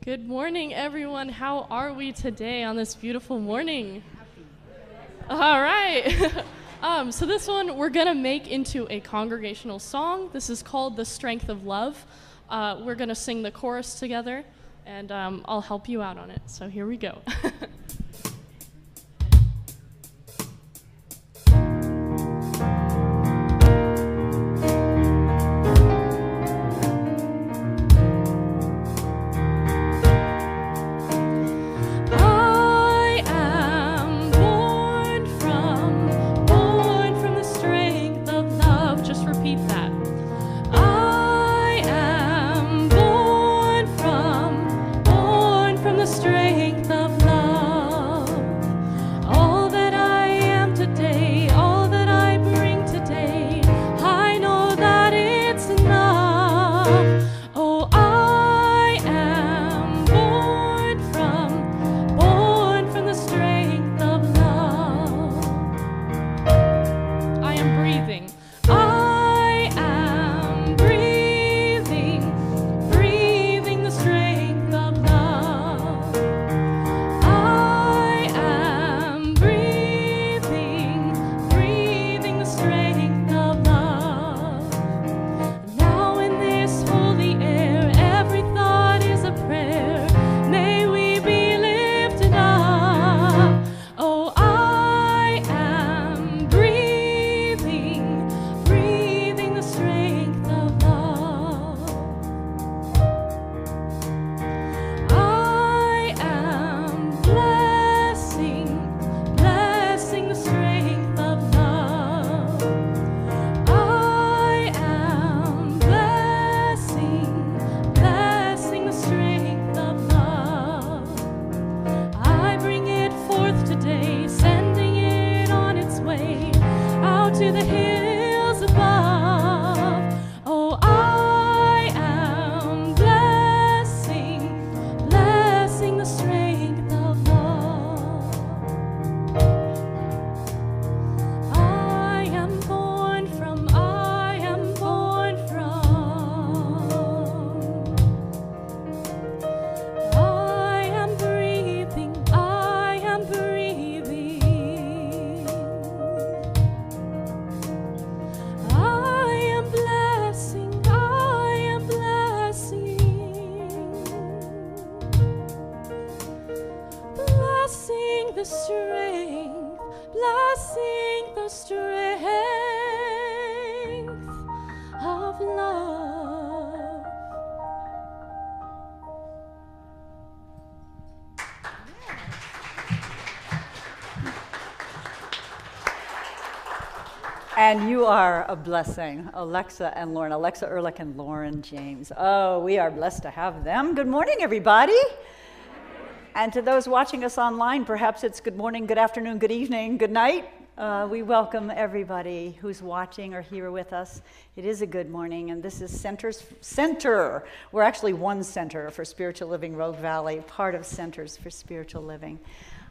Good morning, everyone. How are we today on this beautiful morning? All right. So this one we're going to make into a congregational song. This is called The Strength of Love. We're going to sing the chorus together, and I'll help you out on it. So here we go. And you are a blessing, Alexa and Lauren. Alexa Ehrlich and Lauren James. Oh, we are blessed to have them. Good morning, everybody. And to those watching us online, perhaps it's good morning, good afternoon, good evening, good night. We welcome everybody who's watching or here with us. It is a good morning, and this is Center. We're actually one center for Spiritual Living Rogue Valley, part of Centers for Spiritual Living.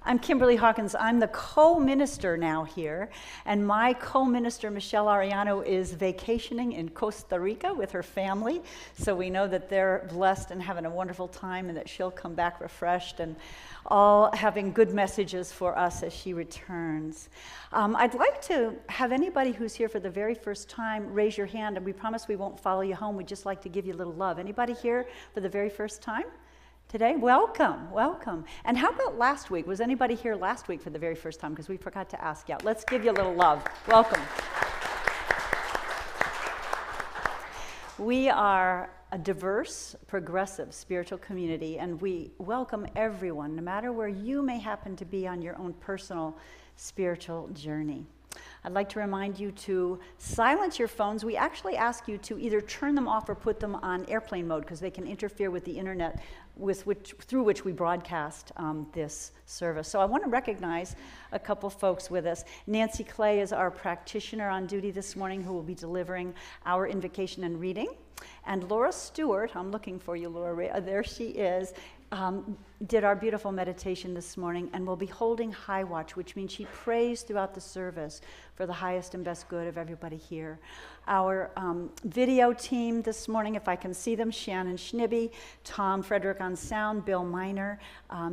I'm Kimberly Hawkins. I'm the co-minister now here, and my co-minister, Michelle Ariano, is vacationing in Costa Rica with her family, so we know that they're blessed and having a wonderful time and that she'll come back refreshed and all having good messages for us as she returns. I'd like to have anybody who's here for the very first time raise your hand, and we promise we won't follow you home. We'd just like to give you a little love. Anybody here for the very first time? Today? Welcome, welcome. And how about last week? Was anybody here last week for the very first time? Because we forgot to ask yet. Let's give you a little love. Welcome. We are a diverse, progressive spiritual community, and we welcome everyone, no matter where you may happen to be on your own personal spiritual journey. I'd like to remind you to silence your phones. We actually ask you to either turn them off or put them on airplane mode because they can interfere with the internet through which we broadcast this service. So I want to recognize a couple folks with us. Nancy Clay is our practitioner on duty this morning who will be delivering our invocation and reading. And Laura Stewart, I'm looking for you, Laura, there she is, did our beautiful meditation this morning and will be holding high watch, which means she prays throughout the service for the highest and best good of everybody here. Our video team this morning, if I can see them, Shannon Schnibbe, Tom Frederick on sound, Bill Miner.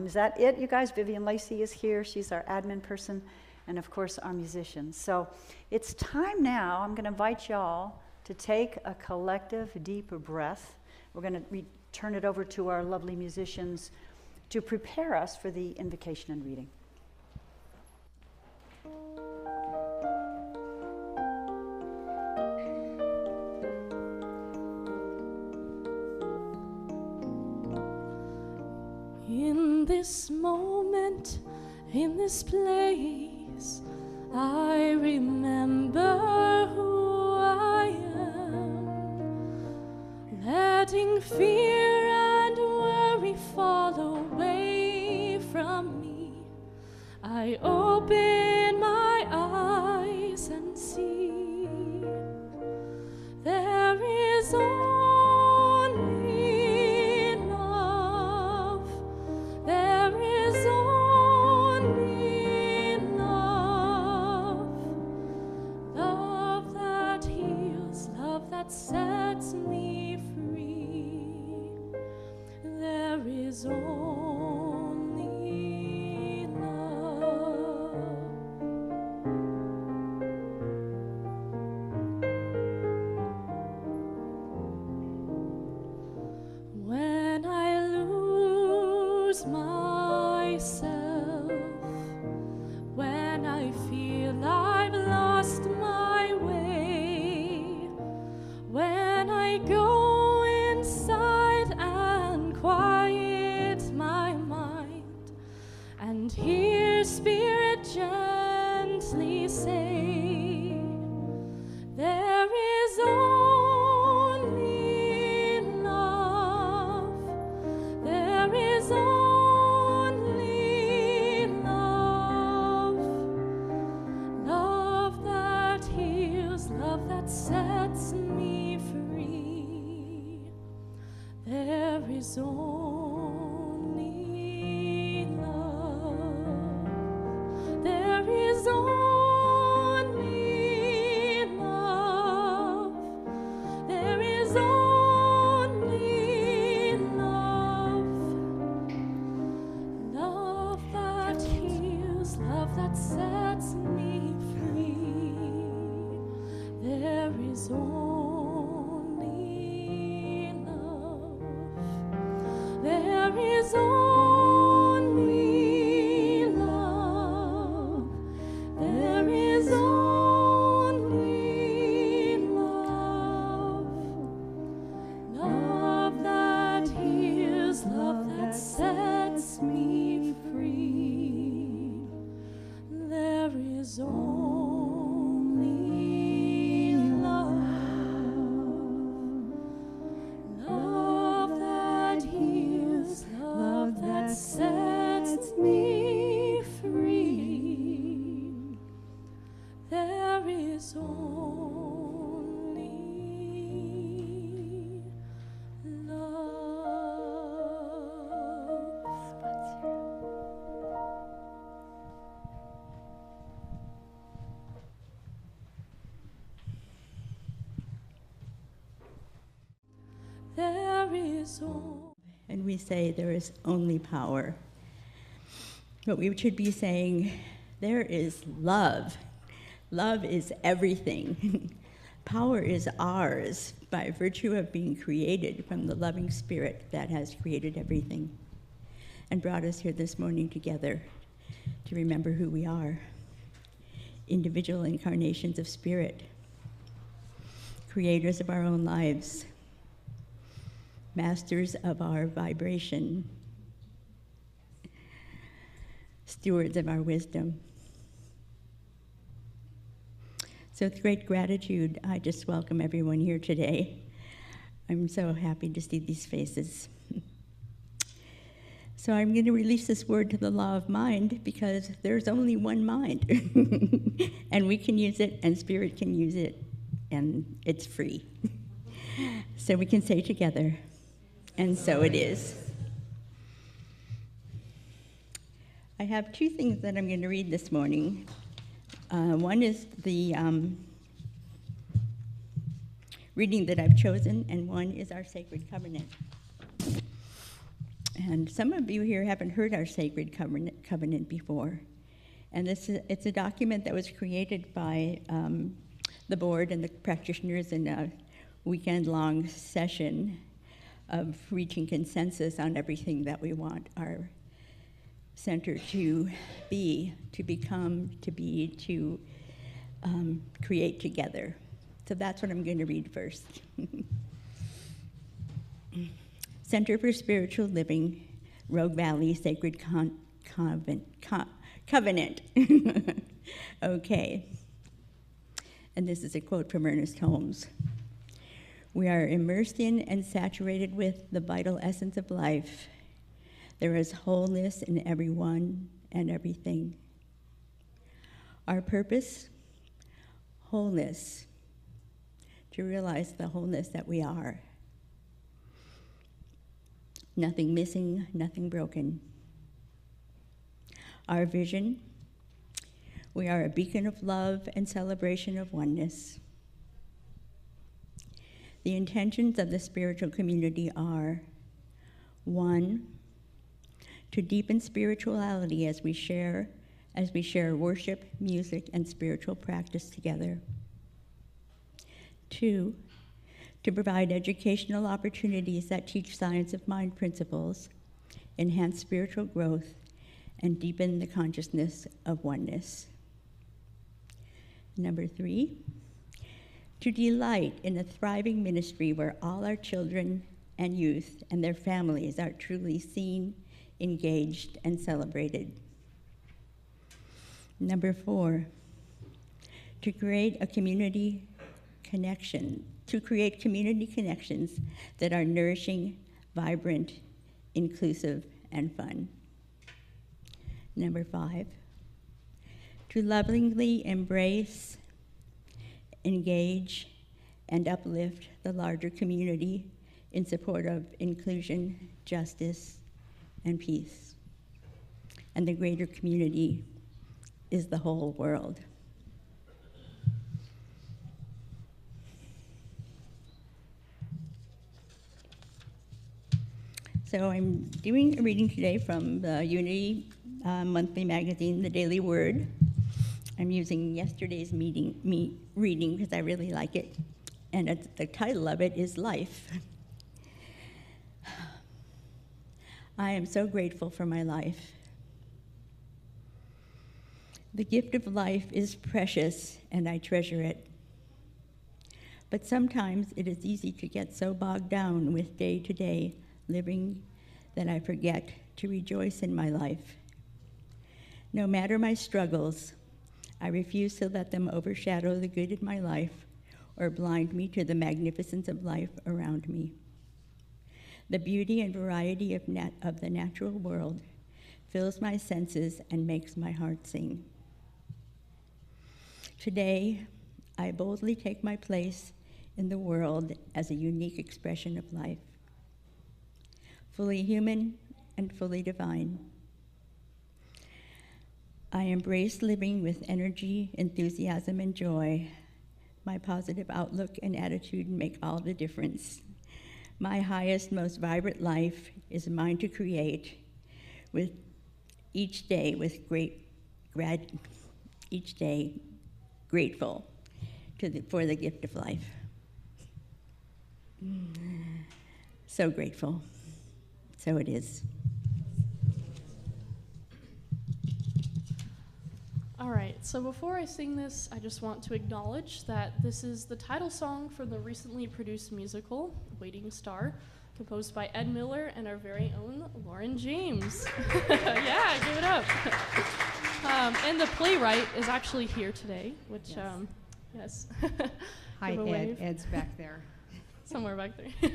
Is that it, you guys? Vivian Lacey is here. She's our admin person. And of course, our musicians. So it's time now. I'm going to invite y'all to take a collective deep breath. We're going to turn it over to our lovely musicians to prepare us for the invocation and reading. In this moment, in this place, I remember who I am, letting fear and worry fall away from me. I open my eyes and see there is only love. There is only love. Love that heals, love that sets me free. There is only love. When I lose myself, when I feel I've lost my way, when I go inside and quiet my mind and hear Spirit gently say, there is only love. There is only love. Love that heals, love that sets me free. There is only love. There is only love. There is only love. Love that heals, love that sets me free. There is only love. There is only love. There is only love. Love that heals, love that sets me free. There is only love. Love that heals, love that sets me free. There is only there is only. And we say there is only power. But we should be saying there is love. Love is everything. Power is ours by virtue of being created from the loving spirit that has created everything and brought us here this morning together to remember who we are. Individual incarnations of spirit, creators of our own lives, masters of our vibration, stewards of our wisdom. So with great gratitude, I just welcome everyone here today. I'm so happy to see these faces. So I'm going to release this word to the law of mind because there's only one mind. And we can use it, and spirit can use it, and it's free. So we can say together, and so it is. I have two things that I'm going to read this morning. One is the reading that I've chosen, and one is our Sacred Covenant. And some of you here haven't heard our Sacred Covenant before. And it's a document that was created by the board and the practitioners in a weekend-long session of reaching consensus on everything that we want our center to be, to become, to be, to create together. So that's what I'm going to read first. Center for Spiritual Living, Rogue Valley Sacred Covenant. Okay. And this is a quote from Ernest Holmes. We are immersed in and saturated with the vital essence of life. There is wholeness in everyone and everything. Our purpose, wholeness, to realize the wholeness that we are. Nothing missing, nothing broken. Our vision, we are a beacon of love and celebration of oneness. The intentions of the spiritual community are, 1, to deepen spirituality as we share worship, music, and spiritual practice together. 2, to provide educational opportunities that teach science of mind principles, enhance spiritual growth, and deepen the consciousness of oneness. 3, to delight in a thriving ministry where all our children and youth and their families are truly seen, engaged, and celebrated. 4, to create community connections that are nourishing, vibrant, inclusive, and fun. 5, to lovingly embrace, engage, and uplift the larger community in support of inclusion, justice, and peace. And the greater community is the whole world. So I'm doing a reading today from the Unity monthly magazine, The Daily Word. I'm using yesterday's reading because I really like it. And the title of it is Life. I am so grateful for my life. The gift of life is precious, and I treasure it. But sometimes it is easy to get so bogged down with day-to-day living that I forget to rejoice in my life. No matter my struggles, I refuse to let them overshadow the good in my life or blind me to the magnificence of life around me. The beauty and variety of the natural world fills my senses and makes my heart sing. Today, I boldly take my place in the world as a unique expression of life, fully human and fully divine. I embrace living with energy, enthusiasm, and joy. My positive outlook and attitude make all the difference. My highest, most vibrant life is mine to create with each day grateful for the gift of life. So grateful. So it is. All right, so before I sing this, I just want to acknowledge that this is the title song for the recently produced musical, Waiting Star, composed by Ed Miller and our very own Lauren James. Yeah, give it up. And the playwright is actually here today, which, yes. Hi, Give a Ed. wave. Ed's back there. Somewhere back there.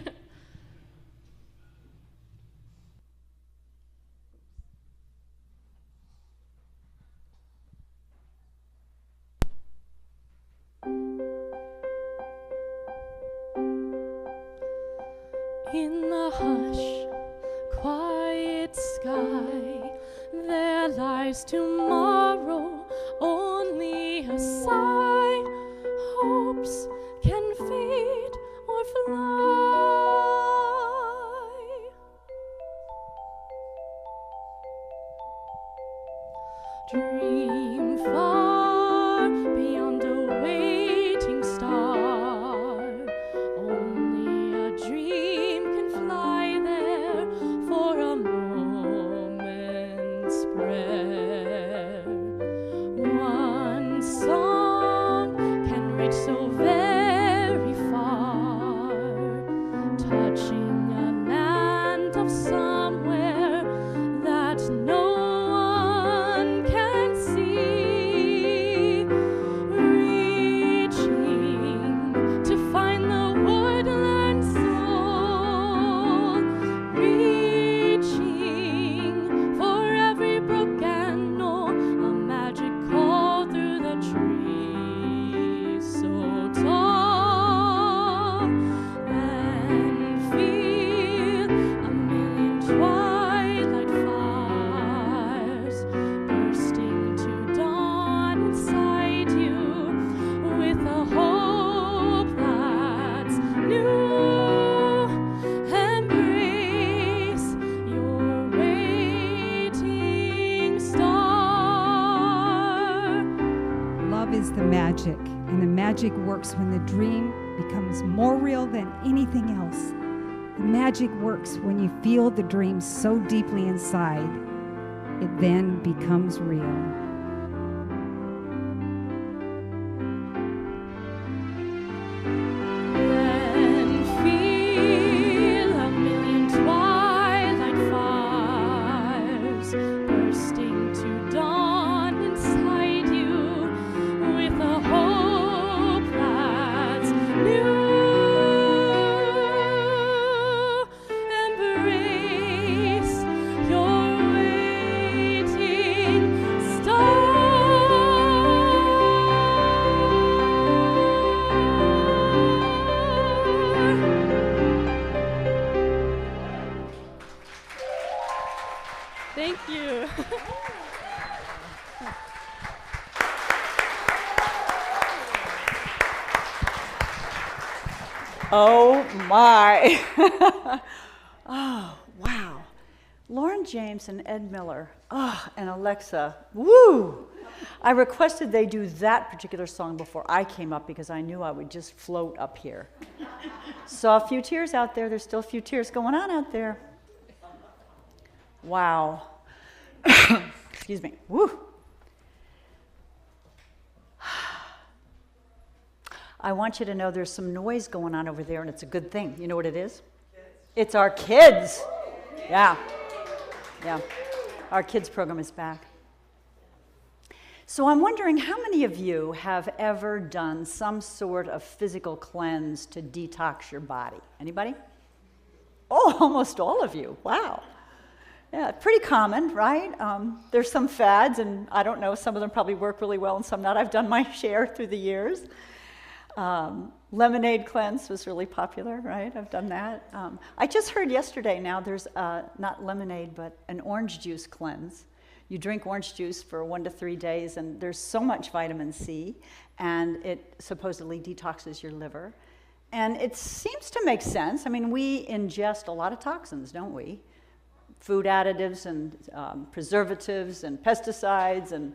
In the hush, quiet sky, there lies tomorrow, only a sigh. Hopes can fade or fly. Dream far beyond a waiting star. Only a dream can fly there for a moment's prayer. One song can reach so very far, touching a land of somewhere that no one can see, reaching to find the woodland soul, reaching for every brook and knoll, a magic call through the trees so tall, and feel a million twilight fires bursting to dawn inside you with a hope that's new. Embrace your waiting star. Love is the magic, and the magic works when the dream becomes more real than anything else. The magic works when you feel the dream so deeply inside, it then becomes real. Then feel a million twilight fires bursting to dawn inside you with a hope that's new. Embrace your waiting star. Thank you. Oh my. Oh, wow. Lauren James and Ed Miller. Oh, and Alexa. Woo! I requested they do that particular song before I came up because I knew I would just float up here. Saw a few tears out there. There's still a few tears going on out there. Wow. Excuse me. Woo. I want you to know there's some noise going on over there, and it's a good thing. You know what it is? It's our kids. Yeah. Yeah. Our kids program is back. So I'm wondering how many of you have ever done some sort of physical cleanse to detox your body? Anybody? Oh, almost all of you. Wow. Yeah, pretty common, right? There's some fads, and I don't know, some of them probably work really well and some not. I've done my share through the years. Lemonade cleanse was really popular, right? I've done that. I just heard yesterday now there's not lemonade, but an orange juice cleanse. You drink orange juice for 1 to 3 days, and there's so much vitamin C, and it supposedly detoxes your liver. And it seems to make sense. I mean, we ingest a lot of toxins, don't we? Food additives and preservatives and pesticides and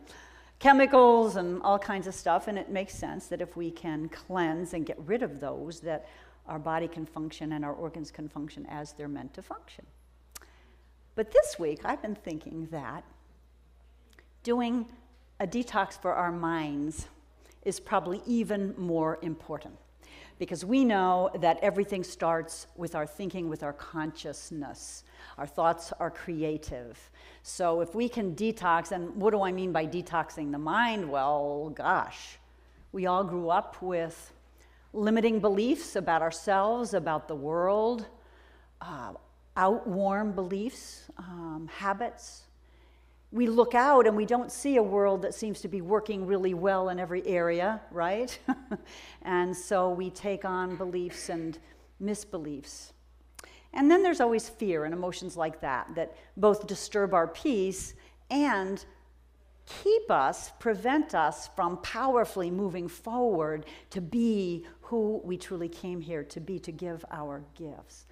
chemicals and all kinds of stuff, and it makes sense that if we can cleanse and get rid of those, that our body can function and our organs can function as they're meant to function. But this week, I've been thinking that doing a detox for our minds is probably even more important, because we know that everything starts with our thinking, with our consciousness. Our thoughts are creative. So if we can detox, and what do I mean by detoxing the mind? Well, gosh, we all grew up with limiting beliefs about ourselves, about the world, outworn beliefs, habits. We look out and we don't see a world that seems to be working really well in every area, right? And so we take on beliefs and misbeliefs. And then there's always fear and emotions like that, that both disturb our peace and prevent us from powerfully moving forward to be who we truly came here to be, to give our gifts.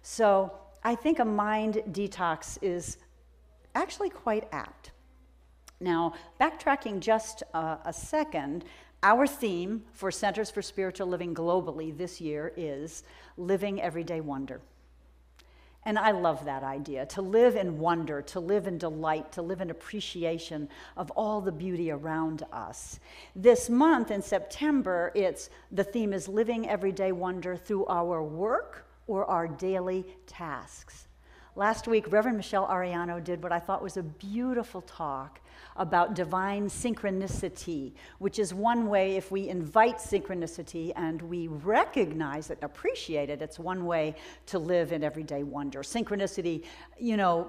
So I think a mind detox is actually quite apt. Now, backtracking just a second, our theme for Centers for Spiritual Living globally this year is Living Everyday Wonder. And I love that idea, to live in wonder, to live in delight, to live in appreciation of all the beauty around us. This month in September, the theme is Living Everyday Wonder through our work or our daily tasks. Last week, Reverend Michelle Ariano did what I thought was a beautiful talk about divine synchronicity, which is one way, if we invite synchronicity and we recognize it and appreciate it, it's one way to live in everyday wonder. Synchronicity,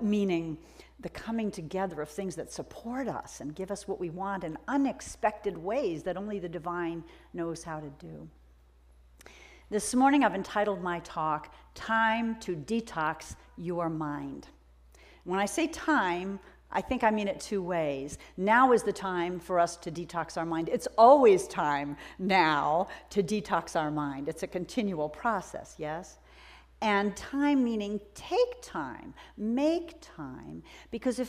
meaning the coming together of things that support us and give us what we want in unexpected ways that only the divine knows how to do. This morning I've entitled my talk, Time to Detox Your Mind. When I say time, I think I mean it two ways. Now is the time for us to detox our mind. It's always time now to detox our mind. It's a continual process, yes? And time meaning take time, make time, because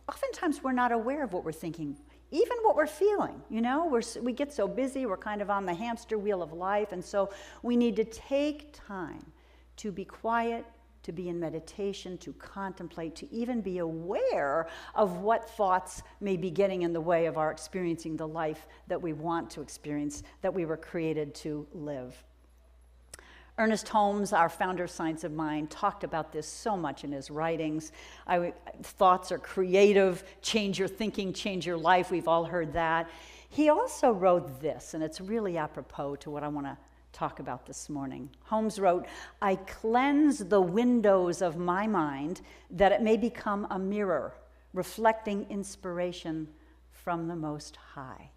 oftentimes we're not aware of what we're thinking, even what we're feeling, we get so busy, we're kind of on the hamster wheel of life, and so we need to take time to be quiet, to be in meditation, to contemplate, to even be aware of what thoughts may be getting in the way of our experiencing the life that we want to experience, that we were created to live. Ernest Holmes, our founder of Science of Mind, talked about this so much in his writings. Thoughts are creative, change your thinking, change your life. We've all heard that. He also wrote this, and it's really apropos to what I want to talk about this morning. Holmes wrote, "I cleanse the windows of my mind that it may become a mirror, reflecting inspiration from the Most High."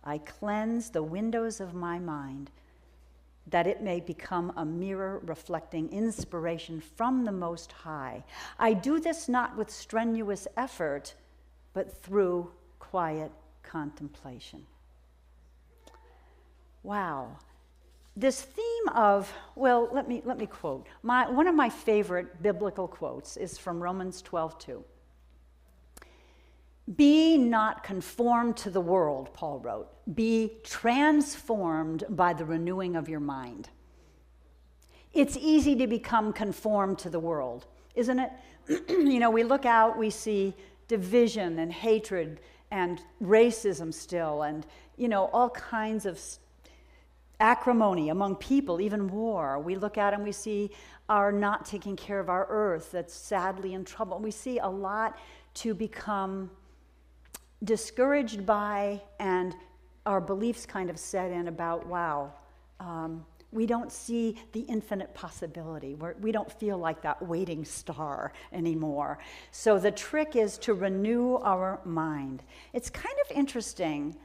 I cleanse the windows of my mind that it may become a mirror reflecting inspiration from the Most High. I do this not with strenuous effort, but through quiet contemplation. Wow. This theme of, let me quote. One of my favorite biblical quotes is from Romans 12:2. "Be not conformed to the world," Paul wrote. "Be transformed by the renewing of your mind." It's easy to become conformed to the world, isn't it? We look out, we see division and hatred and racism still, and, all kinds of acrimony among people, even war. We look out and we see our not taking care of our earth that's sadly in trouble. We see a lot to become discouraged by, and our beliefs kind of set in about, we don't see the infinite possibility. We don't feel like that waiting star anymore. So the trick is to renew our mind. It's kind of interesting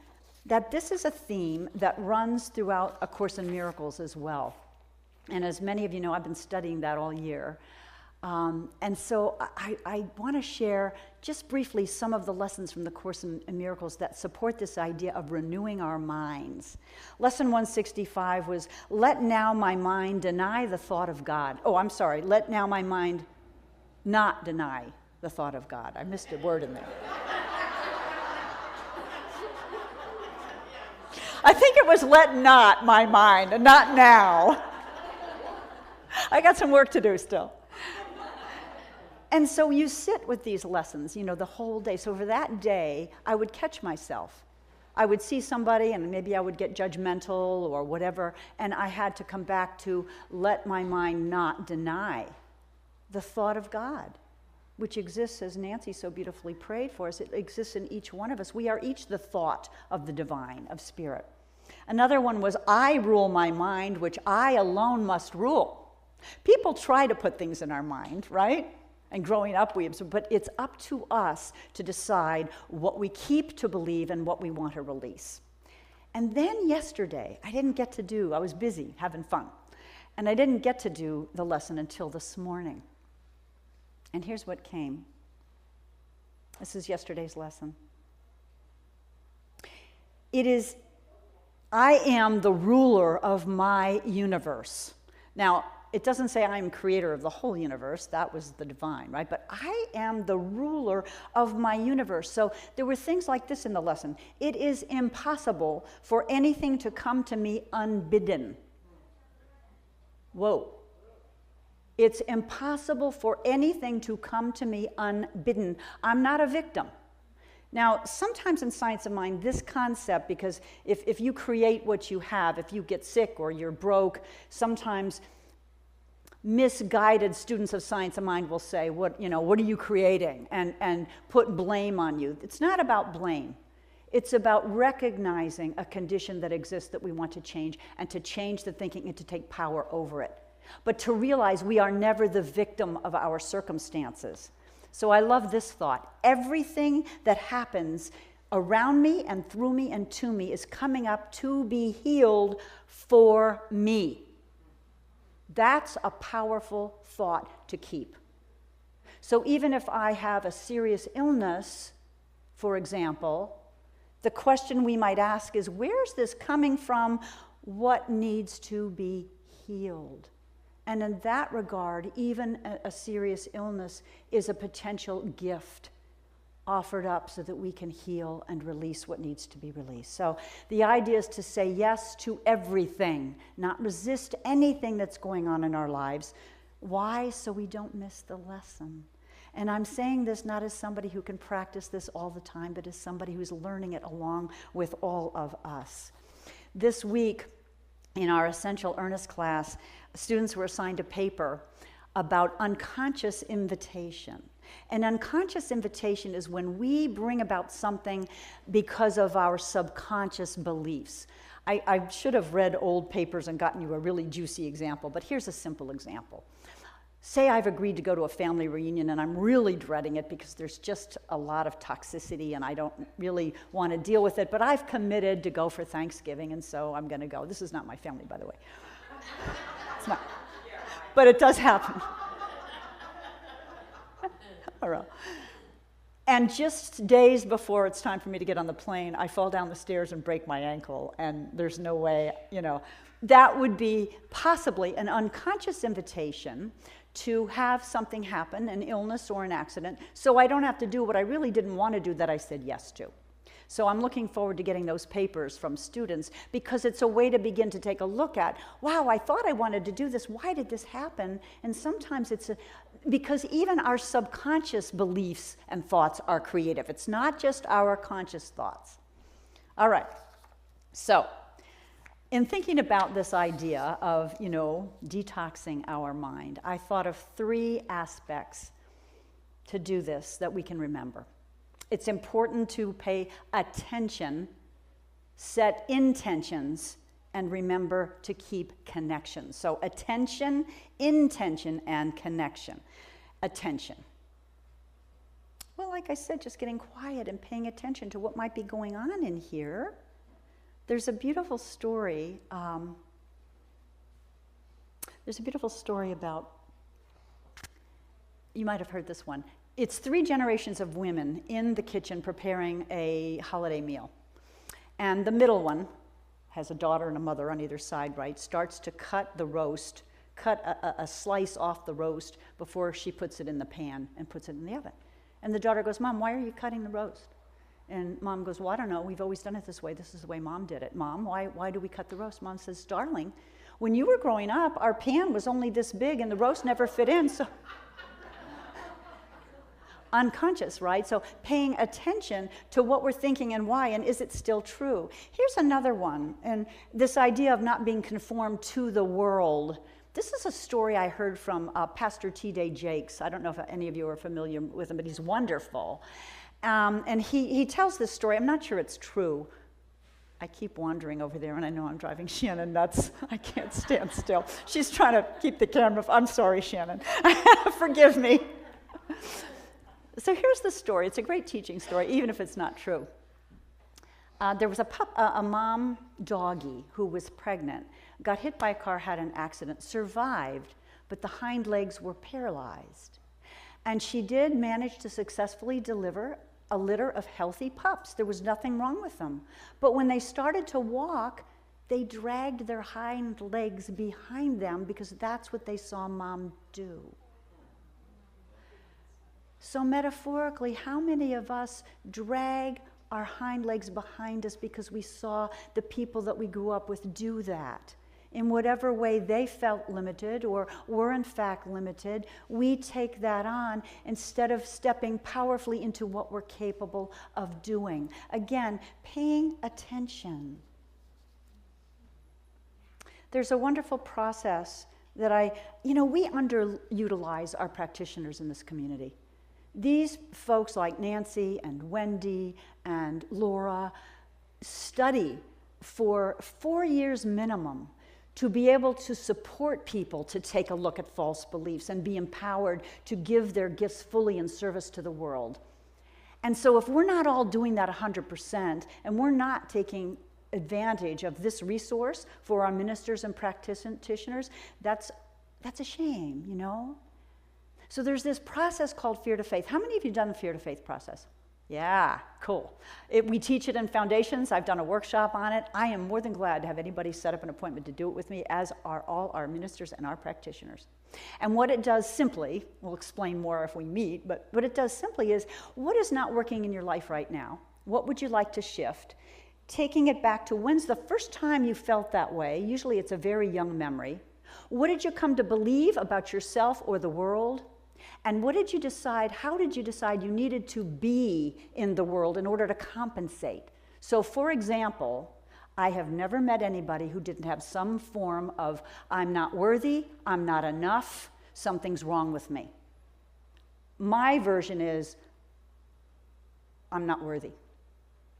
that this is a theme that runs throughout A Course in Miracles as well. And as many of you know, I've been studying that all year. And so I want to share just briefly some of the lessons from the Course in Miracles that support this idea of renewing our minds. Lesson 165 was, "Let now my mind deny the thought of God." Let now my mind not deny the thought of God. I missed a word in there. I think it was "let not my mind," and not now. I got some work to do still. And so you sit with these lessons, the whole day. So for that day, I would catch myself. I would see somebody and maybe I would get judgmental or whatever, and I had to come back to let my mind not deny the thought of God, which exists, as Nancy so beautifully prayed for us. It exists in each one of us. We are each the thought of the divine, of spirit. Another one was, "I rule my mind, which I alone must rule." People try to put things in our mind, right? And growing up, but it's up to us to decide what we keep to believe and what we want to release. And then yesterday, I didn't get to I was busy having fun. And I didn't get to do the lesson until this morning. And here's what came. This is yesterday's lesson. It is, I am the ruler of my universe. Now, it doesn't say I'm creator of the whole universe. That was the divine, right? But I am the ruler of my universe. So there were things like this in the lesson. It is impossible for anything to come to me unbidden. Whoa. It's impossible for anything to come to me unbidden. I'm not a victim. Now, sometimes in Science of Mind, this concept, because if you create what you have, if you get sick or you're broke, sometimes misguided students of Science of Mind will say, what are you creating? And put blame on you. It's not about blame. It's about recognizing a condition that exists that we want to change, and to change the thinking and to take power over it. But to realize we are never the victim of our circumstances. So I love this thought. Everything that happens around me and through me and to me is coming up to be healed for me. That's a powerful thought to keep. So even if I have a serious illness, for example, the question we might ask is, where's this coming from? What needs to be healed? And in that regard, even a serious illness is a potential gift offered up so that we can heal and release what needs to be released. So the idea is to say yes to everything, not resist anything that's going on in our lives. Why? So we don't miss the lesson. And I'm saying this not as somebody who can practice this all the time, but as somebody who's learning it along with all of us. This week, in our Essential Earnest class, students were assigned a paper about unconscious invitation. An unconscious invitation is when we bring about something because of our subconscious beliefs. I should have read old papers and gotten you a really juicy example, but here's a simple example. Say I've agreed to go to a family reunion and I'm really dreading it because there's just a lot of toxicity and I don't really want to deal with it, but I've committed to go for Thanksgiving, and so I'm going to go. This is not my family, by the way. It's not. But it does happen. All right. And just days before it's time for me to get on the plane, I fall down the stairs and break my ankle, and there's no way, that would be possibly an unconscious invitation to have something happen, an illness or an accident, so I don't have to do what I really didn't want to do that I said yes to. So I'm looking forward to getting those papers from students, because it's a way to begin to take a look at, wow, I thought I wanted to do this. Why did this happen? And sometimes it's because even our subconscious beliefs and thoughts are creative. It's not just our conscious thoughts. All right. So in thinking about this idea of, detoxing our mind, I thought of 3 aspects to do this that we can remember. It's important to pay attention, set intentions, and remember to keep connections. So attention, intention, and connection. Attention. Well, like I said, just getting quiet and paying attention to what might be going on in here. There's a beautiful story. About, you might have heard this one. It's 3 generations of women in the kitchen preparing a holiday meal. And the middle one has a daughter and a mother on either side, right? Starts to cut the roast, cut a slice off the roast before she puts it in the pan and puts it in the oven. And the daughter goes, Mom, why are you cutting the roast? And Mom goes, well, I don't know. We've always done it this way. This is the way Mom did it. Mom, why do we cut the roast? Mom says, darling, when you were growing up, our pan was only this big and the roast never fit in, so... Unconscious, right? So paying attention to what we're thinking and why, and is it still true? Here's another one, and this idea of not being conformed to the world. This is a story I heard from Pastor T.D. Jakes. I don't know if any of you are familiar with him, but he's wonderful. And he tells this story. I'm not sure it's true. I keep wandering over there, and I know I'm driving Shannon nuts. I can't stand still. She's trying to keep the camera. I'm sorry, Shannon. Forgive me. So here's the story. It's a great teaching story, even if it's not true. There was a mom doggie who was pregnant, got hit by a car, had an accident, survived, but the hind legs were paralyzed. And she did manage to successfully deliver a litter of healthy pups. There was nothing wrong with them. But when they started to walk, they dragged their hind legs behind them because that's what they saw mom do. So metaphorically, how many of us drag our hind legs behind us because we saw the people that we grew up with do that? In whatever way they felt limited or were in fact limited, we take that on instead of stepping powerfully into what we're capable of doing. Again, paying attention. There's a wonderful process that we underutilize our practitioners in this community. These folks like Nancy and Wendy and Laura study for 4 years minimum to be able to support people to take a look at false beliefs and be empowered to give their gifts fully in service to the world. And so if we're not all doing that 100% and we're not taking advantage of this resource for our ministers and practitioners, that's a shame, you know? So there's this process called Fear to Faith. How many of you have done the Fear to Faith process? Yeah, cool. We teach it in Foundations. I've done a workshop on it. I am more than glad to have anybody set up an appointment to do it with me, as are all our ministers and our practitioners. And what it does simply, we'll explain more if we meet, but what it does simply is, what is not working in your life right now? What would you like to shift? Taking it back to when's the first time you felt that way? Usually it's a very young memory. What did you come to believe about yourself or the world? And what did you decide, how did you decide you needed to be in the world in order to compensate? So for example, I have never met anybody who didn't have some form of, I'm not worthy, I'm not enough, something's wrong with me. My version is, I'm not worthy,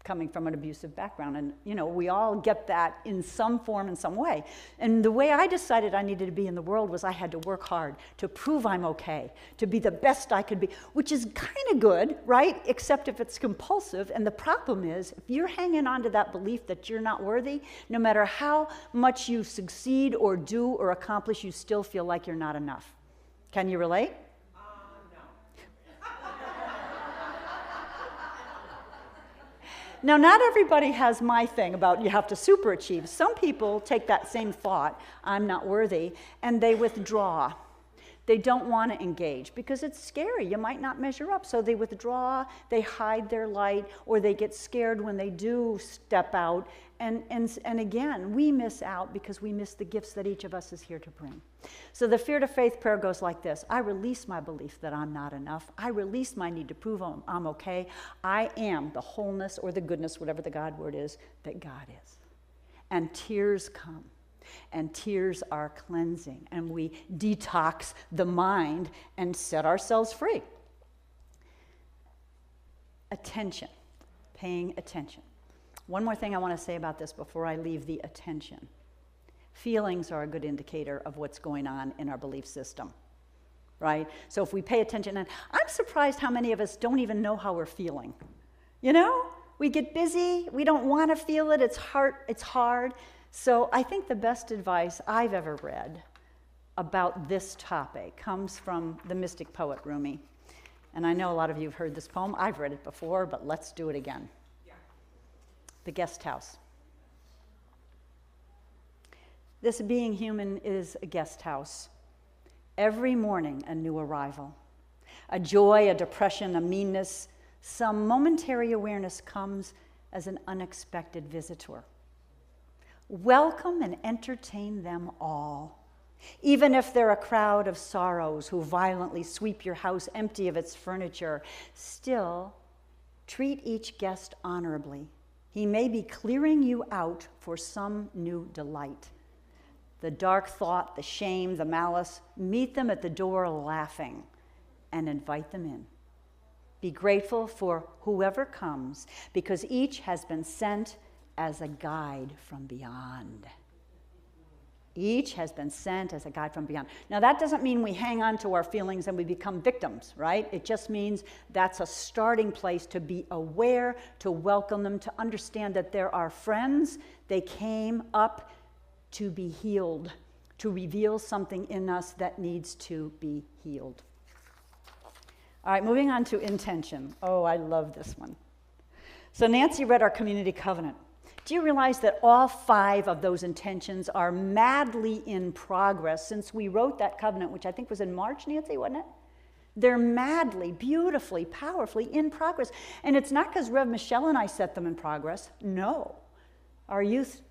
coming from an abusive background. And, we all get that in some form, in some way. And the way I decided I needed to be in the world was I had to work hard to prove I'm okay, to be the best I could be, which is kind of good, right? Except if it's compulsive. And the problem is, if you're hanging on to that belief that you're not worthy, no matter how much you succeed or do or accomplish, you still feel like you're not enough. Can you relate? Now, not everybody has my thing about you have to superachieve. Some people take that same thought, I'm not worthy, and they withdraw. They don't want to engage because it's scary. You might not measure up. So they withdraw, they hide their light, or they get scared when they do step out. And again, we miss out because we miss the gifts that each of us is here to bring. So the Fear to Faith prayer goes like this. I release my belief that I'm not enough. I release my need to prove I'm okay. I am the wholeness or the goodness, whatever the God word is, that God is. And tears come. And tears are cleansing. And we detox the mind and set ourselves free. Attention. Paying attention. One more thing I want to say about this before I leave the attention. Feelings are a good indicator of what's going on in our belief system, right? So if we pay attention, and I'm surprised how many of us don't even know how we're feeling. We get busy, we don't want to feel it, it's hard. So I think the best advice I've ever read about this topic comes from the mystic poet Rumi. And I know a lot of you have heard this poem. I've read it before, but let's do it again. The guest house. This being human is a guest house. Every morning, a new arrival. A joy, a depression, a meanness, some momentary awareness comes as an unexpected visitor. Welcome and entertain them all. Even if they're a crowd of sorrows who violently sweep your house empty of its furniture, still treat each guest honorably. He may be clearing you out for some new delight. The dark thought, the shame, the malice, meet them at the door laughing and invite them in. Be grateful for whoever comes because each has been sent as a guide from beyond. Each has been sent as a guide from beyond. Now, that doesn't mean we hang on to our feelings and we become victims, right? It just means that's a starting place to be aware, to welcome them, to understand that there are friends. They came up to be healed, to reveal something in us that needs to be healed. All right, moving on to intention. Oh, I love this one. So Nancy read our community covenant. Do you realize that all 5 of those intentions are madly in progress since we wrote that covenant, which I think was in March, Nancy, wasn't it? They're madly, beautifully, powerfully in progress. And it's not because Rev Michelle and I set them in progress. No. Our youth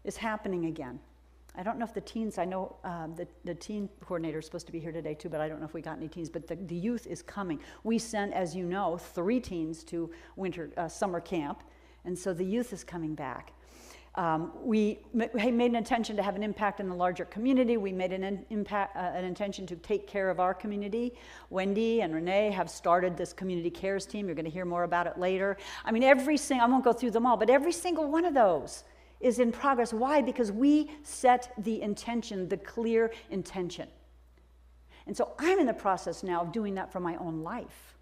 is happening again. I don't know if the teens, I know the teen coordinator is supposed to be here today too, but I don't know if we got any teens, but the youth is coming. We sent, as you know, 3 teens to summer camp, and so the youth is coming back. We made an intention to have an impact in the larger community. We made an intention to take care of our community. Wendy and Renee have started this community cares team. You're going to hear more about it later. I mean, I won't go through them all, but every single one of those is in progress. Why? Because we set the intention, the clear intention. And so I'm in the process now of doing that for my own life.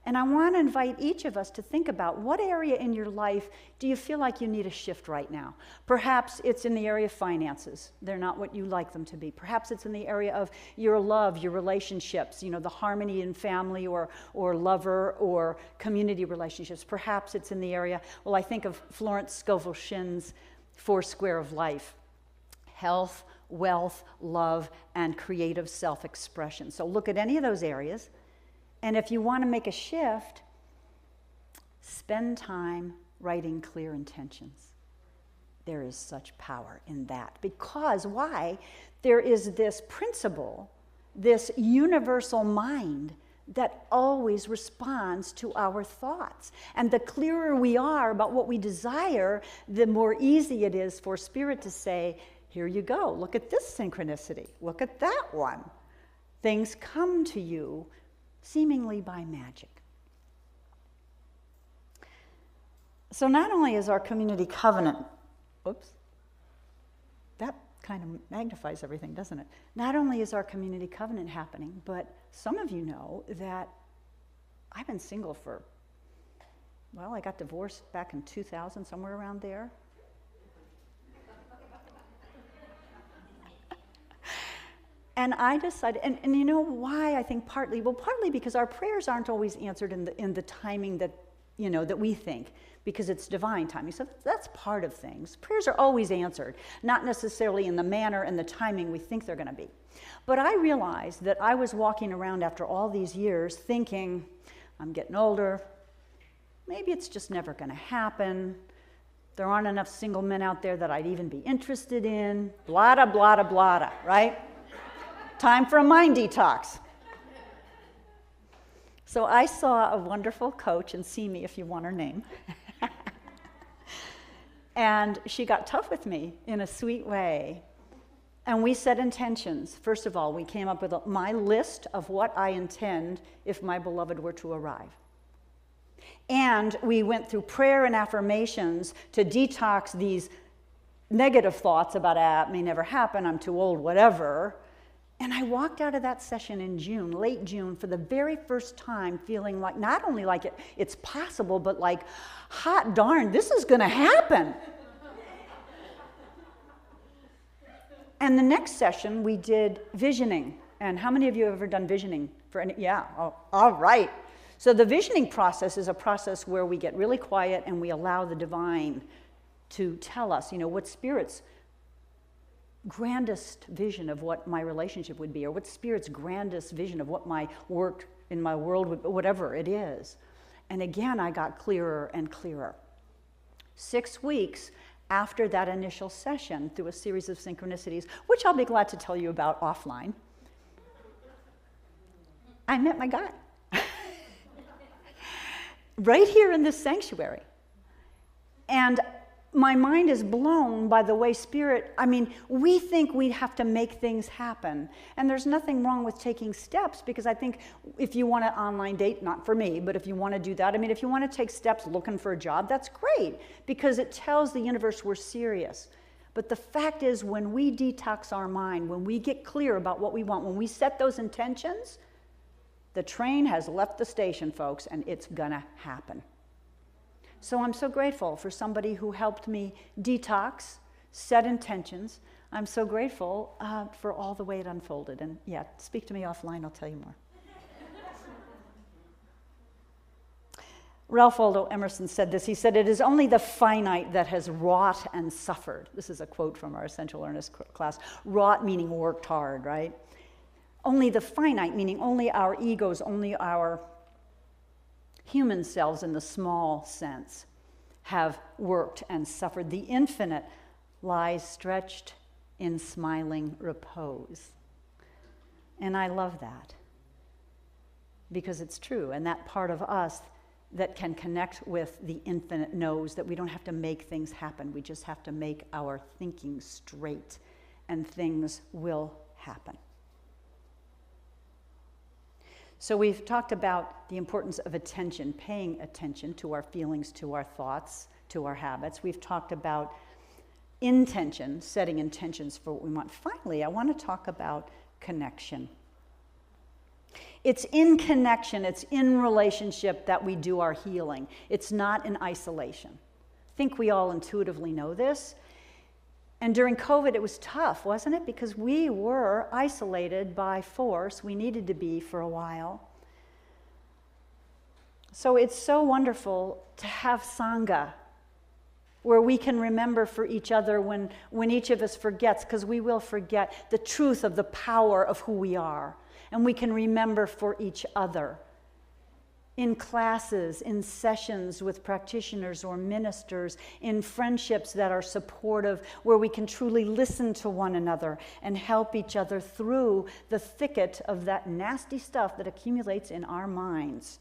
And I want to invite each of us to think about what area in your life do you feel like you need a shift right now? Perhaps it's in the area of finances. They're not what you like them to be. Perhaps it's in the area of your love, your relationships, the harmony in family or lover or community relationships. Perhaps it's in the area, I think of Florence Scovel Shinn's 4 Square of Life. Health, wealth, love, and creative self-expression. So look at any of those areas. And if you want to make a shift, spend time writing clear intentions. There is such power in that. Because why? There is this principle, this universal mind that always responds to our thoughts. And the clearer we are about what we desire, the more easy it is for Spirit to say, here you go, look at this synchronicity, look at that one. Things come to you seemingly by magic. So not only is our community covenant, that kind of magnifies everything, doesn't it? Not only is our community covenant happening, but some of you know that I've been single for, I got divorced back in 2000, somewhere around there. And I decided, and you know why I think partly? Partly because our prayers aren't always answered in the timing that, that we think, because it's divine timing. So that's part of things. Prayers are always answered, not necessarily in the manner and the timing we think they're going to be. But I realized that I was walking around after all these years thinking, I'm getting older, maybe it's just never going to happen. There aren't enough single men out there that I'd even be interested in, blah, blah, blah, blah, right? Time for a mind detox. So I saw a wonderful coach, and see me if you want her name. And she got tough with me in a sweet way. And we set intentions. First of all, we came up with my list of what I intend if my beloved were to arrive. And we went through prayer and affirmations to detox these negative thoughts about, it may never happen, I'm too old, whatever. And I walked out of that session in June, late June, for the very first time feeling like, not only like it's possible, but like, hot darn, this is going to happen. And the next session, we did visioning. And how many of you have ever done visioning? All right. So the visioning process is a process where we get really quiet and we allow the divine to tell us, what Spirit's grandest vision of what my relationship would be, or what Spirit's grandest vision of what my work in my world would be, whatever it is. And again, I got clearer and clearer. 6 weeks after that initial session, through a series of synchronicities, which I'll be glad to tell you about offline, I met my guy. Right here in this sanctuary. And my mind is blown by the way Spirit, we think we have to make things happen. And there's nothing wrong with taking steps, because I think if you want an online date, not for me, but if you want to do that, if you want to take steps looking for a job, that's great, because it tells the universe we're serious. But the fact is, when we detox our mind, when we get clear about what we want, when we set those intentions, the train has left the station, folks, and it's gonna happen. So I'm so grateful for somebody who helped me detox, set intentions. I'm so grateful for all the way it unfolded. And yeah, speak to me offline, I'll tell you more. Ralph Waldo Emerson said this. He said, "It is only the finite that has wrought and suffered." This is a quote from our Essential Earnest class. Wrought meaning worked hard, right? Only the finite, meaning only our egos, only our human selves in the small sense, have worked and suffered. The infinite lies stretched in smiling repose. And I love that because it's true. And that part of us that can connect with the infinite knows that we don't have to make things happen. We just have to make our thinking straight, and things will happen. So we've talked about the importance of attention, paying attention to our feelings, to our thoughts, to our habits. We've talked about intention, setting intentions for what we want. Finally, I want to talk about connection. It's in connection, it's in relationship that we do our healing. It's not in isolation. I think we all intuitively know this. And during COVID, it was tough, wasn't it? Because we were isolated by force. We needed to be for a while. So it's so wonderful to have Sangha, where we can remember for each other when each of us forgets, because we will forget the truth of the power of who we are. And we can remember for each other in classes, in sessions with practitioners or ministers, in friendships that are supportive, where we can truly listen to one another and help each other through the thicket of that nasty stuff that accumulates in our minds.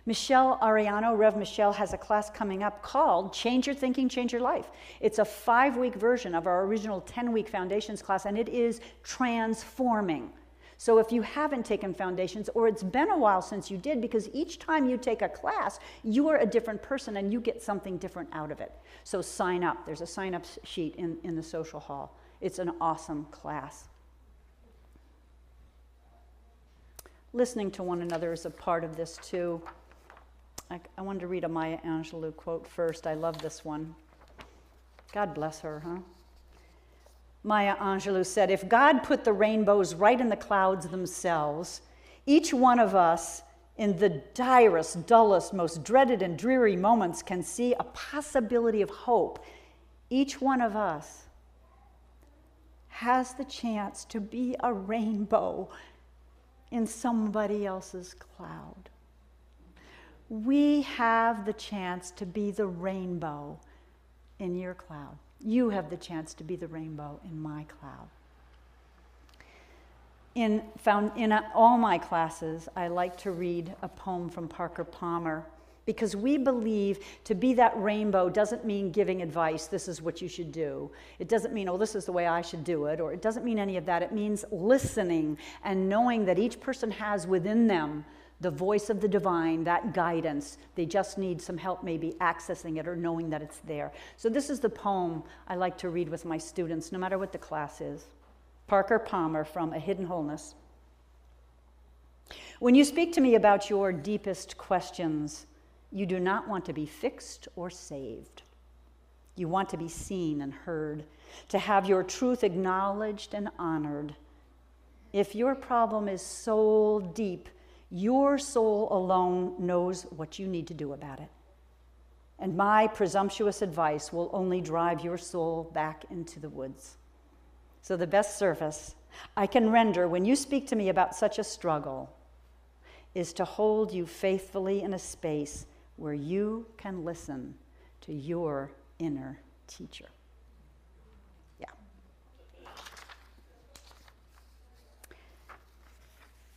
Michelle Ariano, Rev. Michelle, has a class coming up called Change Your Thinking, Change Your Life. It's a 5-week version of our original 10-week Foundations class, and it is transforming. So if you haven't taken Foundations, or it's been a while since you did, because each time you take a class, you are a different person and you get something different out of it. So sign up. There's a sign-up sheet in the social hall. It's an awesome class. Listening to one another is a part of this too. I wanted to read a Maya Angelou quote first. I love this one. God bless her, huh? Maya Angelou said, "If God put the rainbows right in the clouds themselves, each one of us in the direst, dullest, most dreaded and dreary moments can see a possibility of hope. Each one of us has the chance to be a rainbow in somebody else's cloud. We have the chance to be the rainbow in your cloud. You have the chance to be the rainbow in my cloud." In all my classes, I like to read a poem from Parker Palmer, because we believe to be that rainbow doesn't mean giving advice, this is what you should do. It doesn't mean, oh, this is the way I should do it, or it doesn't mean any of that. It means listening and knowing that each person has within them the voice of the divine, that guidance. They just need some help maybe accessing it or knowing that it's there. So this is the poem I like to read with my students, no matter what the class is. Parker Palmer from A Hidden Wholeness. "When you speak to me about your deepest questions, you do not want to be fixed or saved. You want to be seen and heard, to have your truth acknowledged and honored. If your problem is soul deep, your soul alone knows what you need to do about it. And my presumptuous advice will only drive your soul back into the woods. So the best service I can render when you speak to me about such a struggle is to hold you faithfully in a space where you can listen to your inner teacher." Yeah.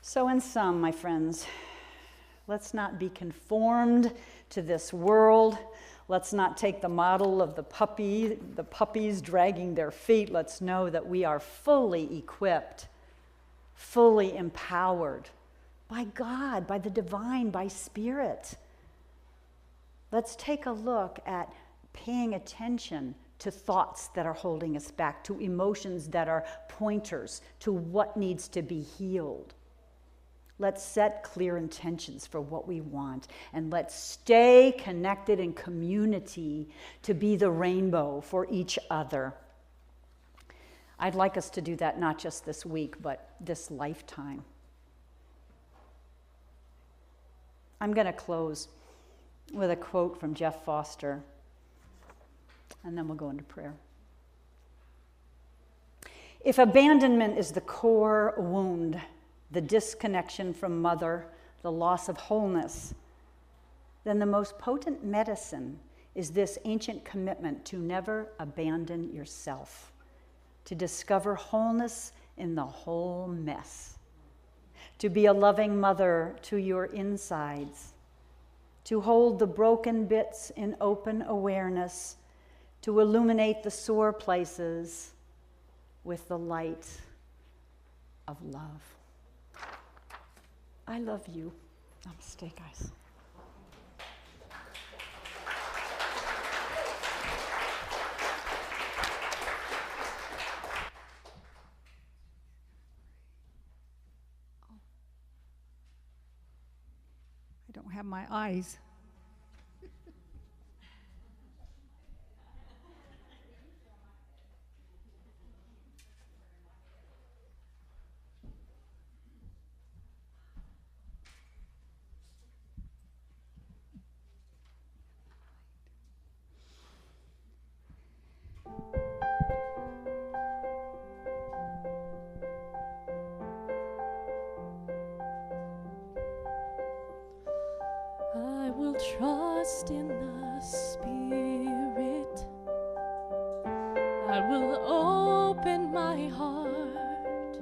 So in sum, my friends, let's not be conformed to this world. Let's not take the model of the puppies dragging their feet. Let's know that we are fully equipped, fully empowered by God, by the divine, by Spirit. Let's take a look at paying attention to thoughts that are holding us back, to emotions that are pointers to what needs to be healed. Let's set clear intentions for what we want, and let's stay connected in community to be the rainbow for each other. I'd like us to do that not just this week, but this lifetime. I'm going to close with a quote from Jeff Foster, and then we'll go into prayer. If abandonment is the core wound, the disconnection from mother, the loss of wholeness, then the most potent medicine is this ancient commitment to never abandon yourself, to discover wholeness in the whole mess, to be a loving mother to your insides, to hold the broken bits in open awareness, to illuminate the sore places with the light of love. I love you. Namaste, guys. I don't have my eyes. I will trust in the Spirit. I will open my heart.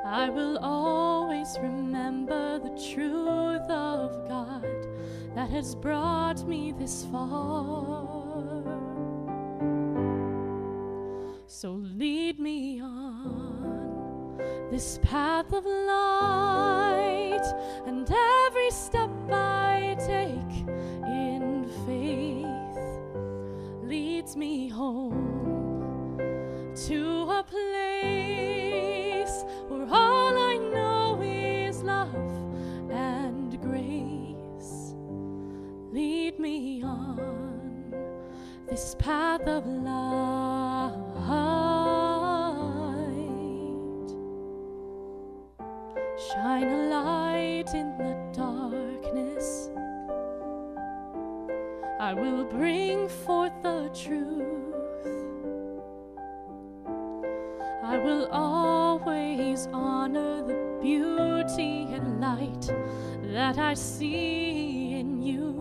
I will always remember the truth of God that has brought me this far. So lead me on this path of light, and every step I take in faith leads me home to a place where all I know is love and grace. Lead me on this path of light. Shine a light in the darkness. I will bring forth the truth. I will always honor the beauty and light that I see in you.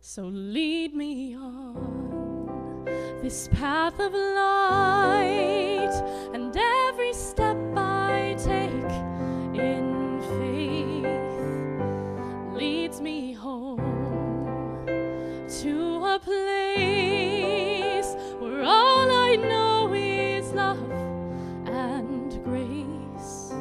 So lead me on this path of light, and every step I take in faith leads me home to a place where all I know is love and grace.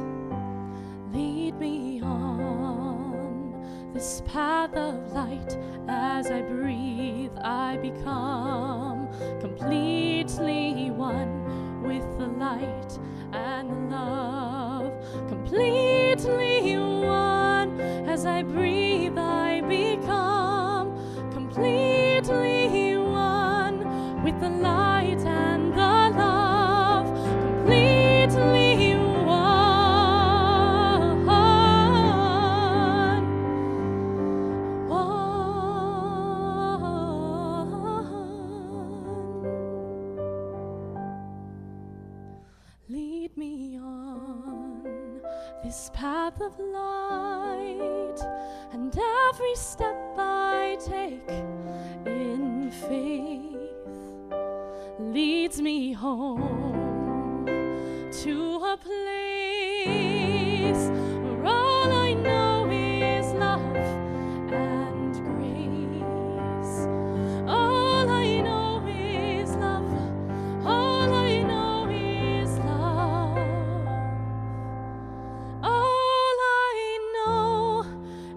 Lead me on this path of light. As I breathe, I become completely one with the light and the love. Completely one. As I breathe, I become completely one with the light and the love. Completely one. Lead me on this path of light, and every step I take in faith leads me home to a place where all I know is love and grace. All I know is love. All I know is love. All I know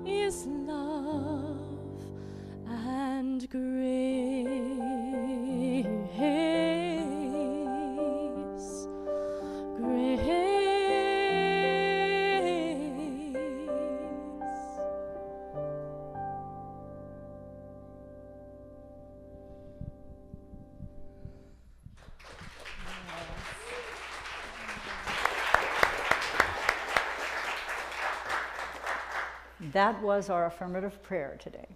is love and grace. That was our affirmative prayer today.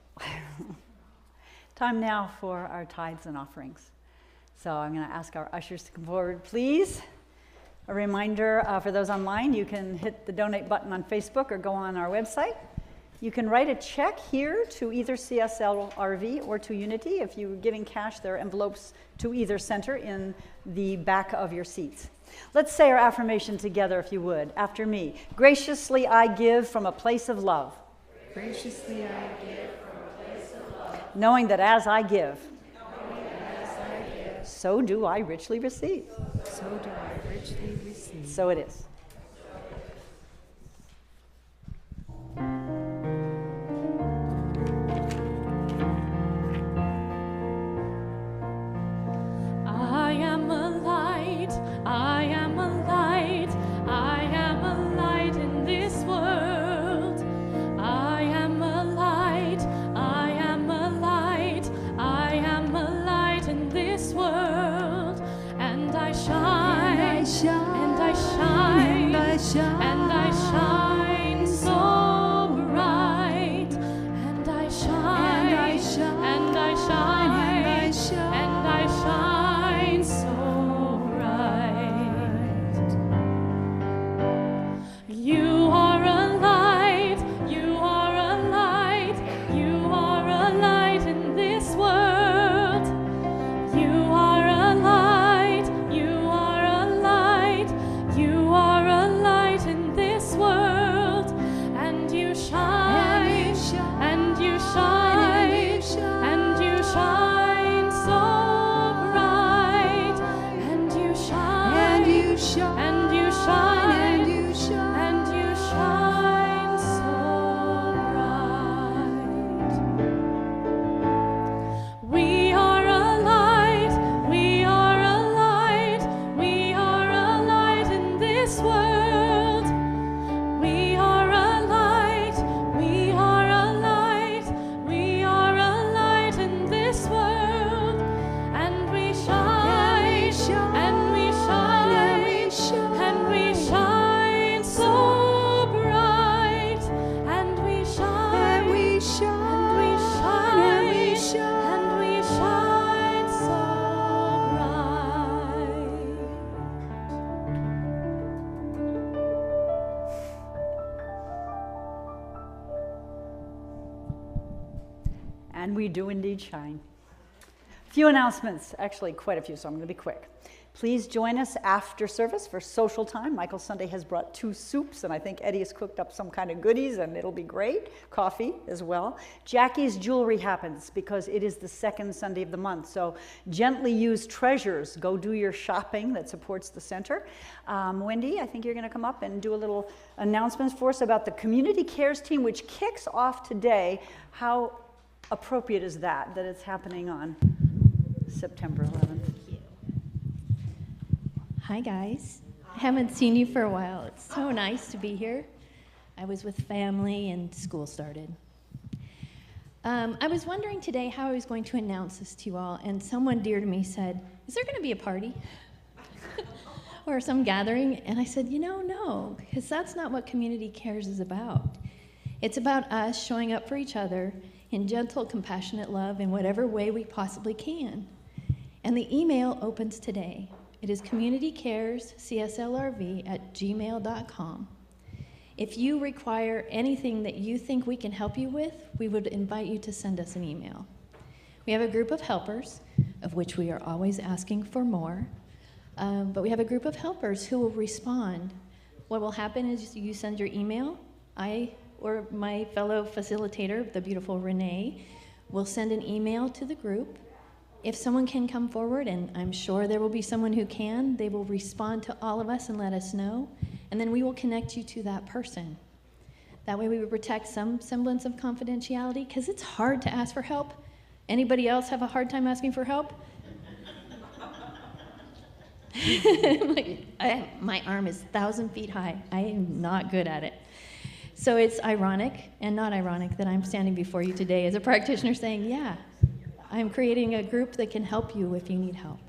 Time now for our tithes and offerings. So I'm going to ask our ushers to come forward, please. A reminder for those online, you can hit the donate button on Facebook or go on our website. You can write a check here to either CSL RV or to Unity. If you're giving cash, there are envelopes to either center in the back of your seats. Let's say our affirmation together, if you would, after me. Graciously I give from a place of love. Graciously I give from a place of love. Knowing that as I give, so do I richly receive. So do I richly receive. So it is. I am a light, I am a light, I am a light in this world. I am a light, I am a light, I am a light in this world. And I shine, and I shine, and I shine, and I shine, and I shine so bright. And I shine, and I shine, and I shine, and I shine, and I shine so bright. You are a light, you are a light, you are a light in this world. You are a light, you are a light, you are a light in this world. And you shine, and you shine, and you shine so bright. And you shine, and you shine, and you shine, and you shine, and you shine so bright. We are a light, we are a light, we are a light in this world. We are a light, we are a light, we are a light in this world. And we shine, and we shine, and we shine so bright. And we shine, and we shine, and we shine, and we shine so bright. And we do indeed shine. Few announcements, actually quite a few, so I'm going to be quick. Please join us after service for social time. Michael Sunday has brought 2 soups, and I think Eddie has cooked up some kind of goodies, and it'll be great. Coffee as well. Jackie's Jewelry happens because it is the 2nd Sunday of the month, so gently used treasures. Go do your shopping that supports the center. Wendy, I think you're going to come up and do a little announcements for us about the Community Cares team, which kicks off today. How appropriate is that it's happening on September 11th? Hi guys, I haven't seen you for a while. It's so nice to be here. I was with family and school started. I was wondering today how I was going to announce this to you all, and someone dear to me said, is there going to be a party? Or some gathering? And I said, no, because that's not what Community Cares is about. It's about us showing up for each other in gentle, compassionate love in whatever way we possibly can. And the email opens today. It is communitycarescslrv@gmail.com. If you require anything that you think we can help you with, we would invite you to send us an email. We have a group of helpers, of which we are always asking for more, but we have a group of helpers who will respond. What will happen is you send your email, I or my fellow facilitator, the beautiful Renee, will send an email to the group. If someone can come forward, and I'm sure there will be someone who can, they will respond to all of us and let us know, and then we will connect you to that person. That way we would protect some semblance of confidentiality, because it's hard to ask for help. Anybody else have a hard time asking for help? My arm is 1,000 feet high. I am not good at it. So it's ironic and not ironic that I'm standing before you today as a practitioner saying, yeah, I'm creating a group that can help you if you need help.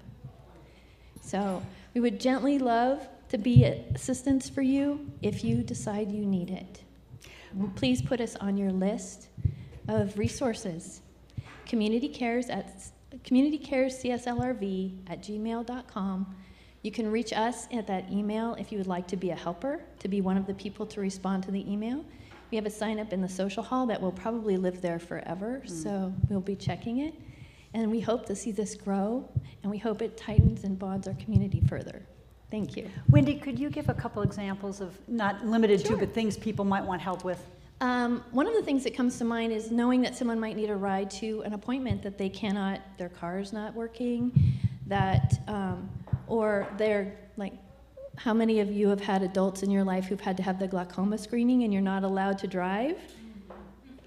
So we would gently love to be assistance for you if you decide you need it. please put us on your list of resources. Community Cares CSLRV@gmail.com. You can reach us at that email if you would like to be a helper, to be one of the people to respond to the email. We have a sign up in the social hall that will probably live there forever, so we'll be checking it. And we hope to see this grow, and we hope it tightens and bonds our community further. Thank you. Wendy, could you give a couple examples of, not limited to, but things people might want help with? One of the things that comes to mind is knowing that someone might need a ride to an appointment that they cannot, their car's not working, that, or they're like, how many of you have had adults in your life who've had to have the glaucoma screening and you're not allowed to drive?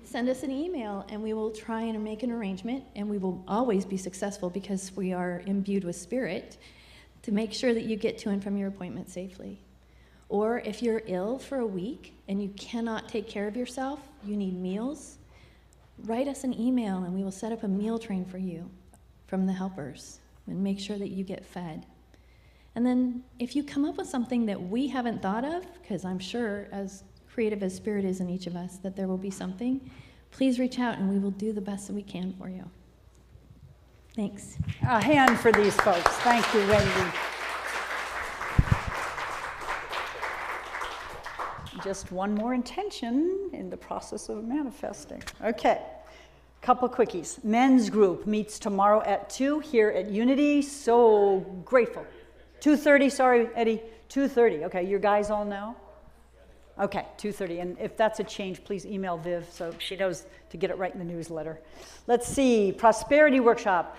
Send us an email and we will try and make an arrangement, and we will always be successful because we are imbued with spirit, to make sure that you get to and from your appointment safely. Or if you're ill for a week and you cannot take care of yourself, you need meals, write us an email and we will set up a meal train for you from the helpers and make sure that you get fed. And then if you come up with something that we haven't thought of, because I'm sure as creative as spirit is in each of us that there will be something, please reach out and we will do the best that we can for you. Thanks. A hand for these folks. Thank you, Wendy. Just one more intention in the process of manifesting. Okay, couple quickies. Men's group meets tomorrow at 2 here at Unity. So grateful. 2:30, sorry, Eddie. 2:30. Okay, your guys all know? Okay, 2:30. And if that's a change, please email Viv so she knows to get it right in the newsletter. Let's see, Prosperity Workshop.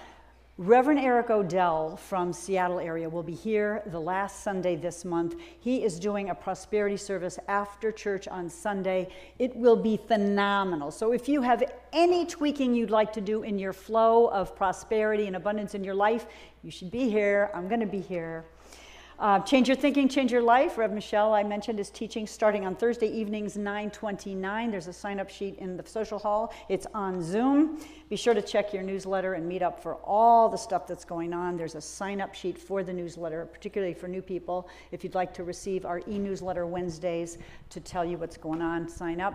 Reverend Eric Odell from Seattle area will be here the last Sunday this month. He is doing a prosperity service after church on Sunday. It will be phenomenal. So if you have any tweaking you'd like to do in your flow of prosperity and abundance in your life, you should be here. I'm going to be here. Change Your Thinking, Change Your Life. Rev Michelle, I mentioned, is teaching starting on Thursday evenings, 9:29. There's a sign-up sheet in the social hall. It's on Zoom. Be sure to check your newsletter and meet up for all the stuff that's going on. There's a sign-up sheet for the newsletter, particularly for new people. If you'd like to receive our e-newsletter Wednesdays to tell you what's going on, sign up.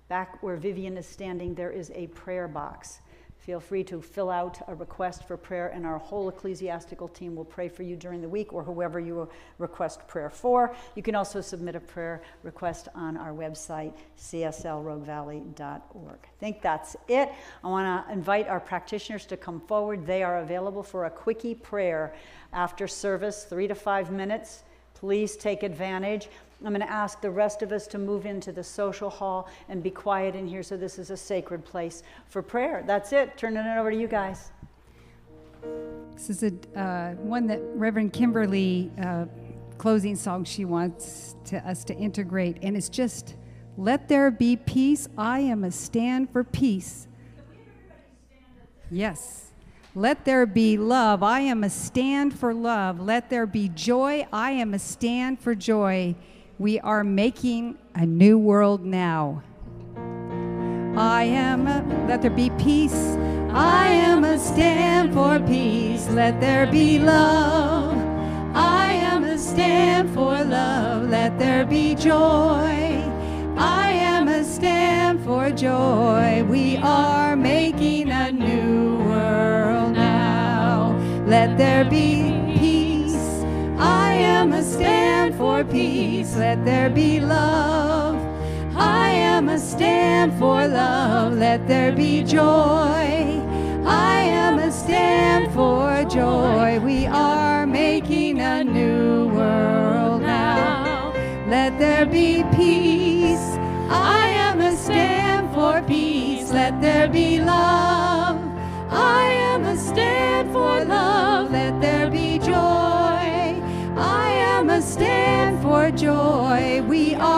Back where Vivian is standing, there is a prayer box. Feel free to fill out a request for prayer, and our whole ecclesiastical team will pray for you during the week, or whoever you request prayer for. You can also submit a prayer request on our website, cslroguevalley.org. I think that's it. I want to invite our practitioners to come forward. They are available for a quickie prayer after service, 3 to 5 minutes. Please take advantage. I'm going to ask the rest of us to move into the social hall and be quiet in here, so this is a sacred place for prayer. That's it. Turning it over to you guys. This is one that Reverend Kimberly, closing song she wants us to integrate, and it's just, let there be peace. I am a stand for peace. Yes. Let there be love. I am a stand for love. Let there be joy. I am a stand for joy. We are making a new world now. Let there be peace. I am a stand for peace. Let there be love. I am a stand for love. Let there be joy. I am a stand for joy. We are making a new world now. Let there be peace. I am a stand for peace. Let there be love. I am a stand for love. Let there be joy. I am a stand for joy. We are making a new world now. Let there be peace. I am a stand for peace. Let there be love. I am a stand for love. Let there be joy. I am a stand for joy. We are